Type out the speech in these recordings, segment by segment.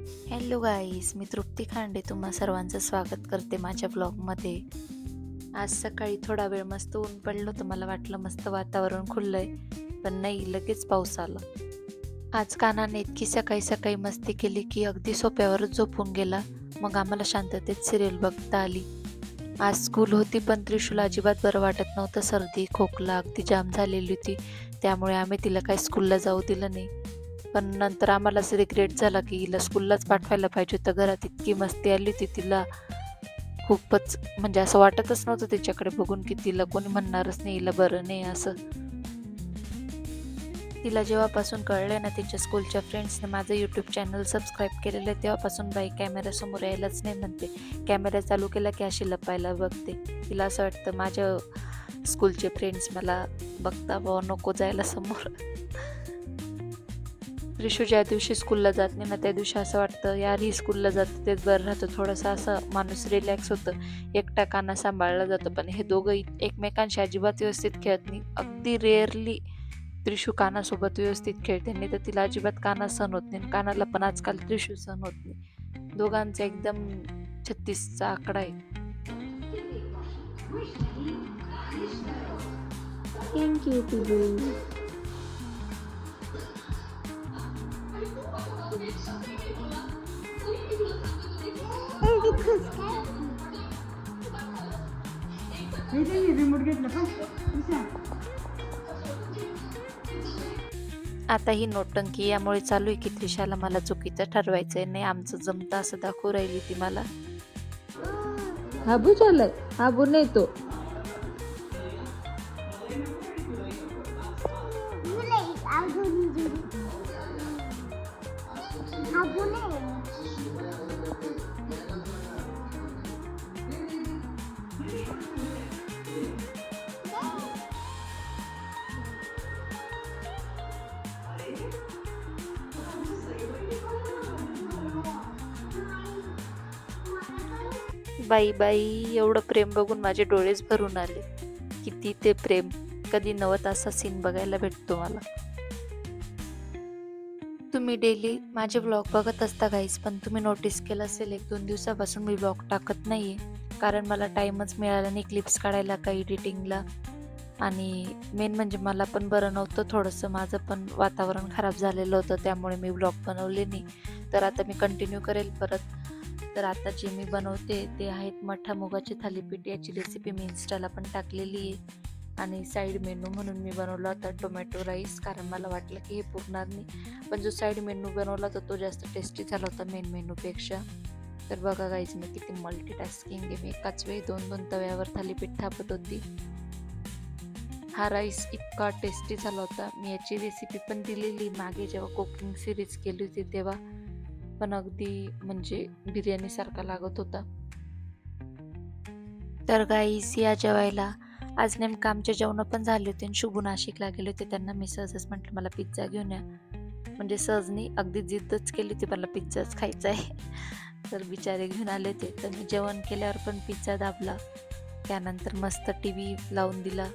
Hello गाईस, मी तृप्ती खांडे तुम्हा सर्वांचं स्वागत करते माझ्या ब्लॉगमध्ये. आज सकाळी थोडा वेळ मस्त ऊन पडलं तर मला वाटलं मस्त वातावरण खुललंय, पण नाही, लगेच पाऊस आला. आज कानाने इतकी सकाळी सकाळी मस्ती केली की अगदी सोप्यावरच झोपून गेला. मग आम्हाला शांततेत सिरियल बघता आली. आज स्कूल होती, पण त्रिशूला अजिबात बरं वाटत नव्हतं. सर्दी खोकला अगदी जाम झालेली होती, त्यामुळे आम्ही तिला काही स्कूलला जाऊ दिलं नाही. पण नंतर आम्हालाच रिग्रेट झाला की हिला स्कूललाच पाठवायला पाहिजे होतं. घरात इतकी मस्ती आली होती तिला, खूपच म्हणजे असं वाटतच नव्हतं तिच्याकडे बघून की तिला कोणी म्हणणारच नाही हिला बरं नाही असं. तिला जेव्हापासून कळलं ना तिच्या स्कूलच्या फ्रेंड्सने माझं यूट्यूब चॅनल सबस्क्राईब केलेलं आहे, तेव्हापासून बाई कॅमेऱ्यासमोर यायलाच नाही म्हणते. कॅमेरा चालू केला की अशी लपायला बघते. तिला असं वाटतं माझ्या स्कूलचे फ्रेंड्स मला बघता बुवा, नको जायला समोर. त्रिशू ज्या दिवशी स्कूलला जात नाही ना त्या दिवशी असं वाटतं यार ही स्कूलला जातं तेच बरं राहतं, थोडंसं असं माणूस रिलॅक्स होतं, एकटा काना सांभाळला जातं. पण हे दोघं एकमेकांशी अजिबात व्यवस्थित खेळत नाही. अगदी रेअरली त्रिशू कानासोबत व्यवस्थित खेळते, नाही तर तिला अजिबात काना सहन होत नाही. कानाला पण आजकाल त्रिशू सहन होत नाही. दोघांचा एकदम 36चा आकडा आहे. थँक्यू पिबू. रिमोट घेतलं का? आता ही नोटंकी यामुळे चालू आहे की त्रिशाला मला चुकीचं ठरवायचंय, नाही आमचं जमतं असं दाखवू राहिली ती मला. हाबू चालय, हाबू नाही तो. बाई बाई, एवढं प्रेम बघून माझे डोळेच भरून आले. किती ते प्रेम, कधी नवत असा सीन बघायला भेटतो मला. तुम्ही डेली माझे व्लॉग बघत असता गाईस, पण तुम्ही नोटीस केलं असेल 1-2 दिवसापासून मी व्लॉग टाकत नाहीये, कारण मला टाईमच मिळाला नाही क्लिप्स काढायला, काही एडिटिंगला. आणि मेन म्हणजे मला पण बरं नव्हतं, थोडंसं माझं पण वातावरण खराब झालेलं होतं, त्यामुळे मी व्लॉग बनवले नाही. तर आता मी कंटिन्यू करेल परत. तर आता जे मी बनवते ते आहेत मठा मुगाची थालीपीठ. याची रेसिपी मी इन्स्टाला पण टाकलेली आहे. आणि साईड मेनू म्हणून मी बनवला होता टोमॅटो राईस, कारण मला वाटलं की हे पुरणार नाही. पण जो साईड मेनू बनवला होता तो जास्त टेस्टी झाला होता मेन मेनूपेक्षा. तर बघा गाईज, मी किती मल्टीटास्किंग आहे. मी एकाच वेळी 2-2 तव्यावर थालीपीठ थापत होती. हा राईस इतका टेस्टी झाला होता. मी याची रेसिपी पण दिलेली मागे जेव्हा कुकिंग सिरीज केली होती तेव्हा, पण अगदी म्हणजे बिर्याणीसारखा लागत होता. तर गाईस या जेवायला. आज नेमकं आमचे जेवण पण झाले होते आणि शुभू नाशिकला गेले होते. त्यांना मी सहजच म्हटलं मला पिझ्झा घेऊन या. म्हणजे सहज नाही, अगदी जिद्दच केली होती, मला पिझ्झाच खायचा आहे. तर बिचारे घेऊन आले होते. तर मी जेवण केल्यावर पण पिझ्झा दाबला. त्यानंतर मस्त TV लावून दिला.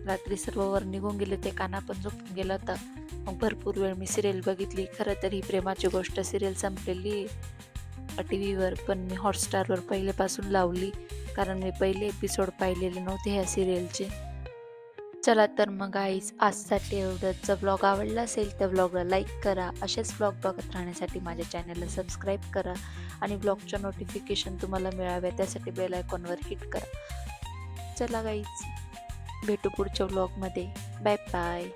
रात्री सर्व वर निघून गेले ते, काना पण झोपून गेला होता. मग भरपूर वेळ मी सिरियल बघितली. खरं तर ही प्रेमाची गोष्ट सिरियल संपलेली TV वर, पण मी हॉटस्टारवर पहिलेपासून लावली, कारण मी पहिले एपिसोड पाहिलेले नव्हते ह्या सिरियलचे. चला तर मग गाईज, आजसाठी एवढंच. व्लॉग आवडला असेल तर व्लॉगला लाईक करा. असेच व्लॉग बघत राहण्यासाठी माझ्या चॅनलला सबस्क्राईब करा. आणि व्लॉगच्या नोटिफिकेशन तुम्हाला मिळाव्या त्यासाठी बेल आयकॉनवर हिट करा. चला गाईज, भेटू पुढच्या व्लॉगमध्ये. Bye bye.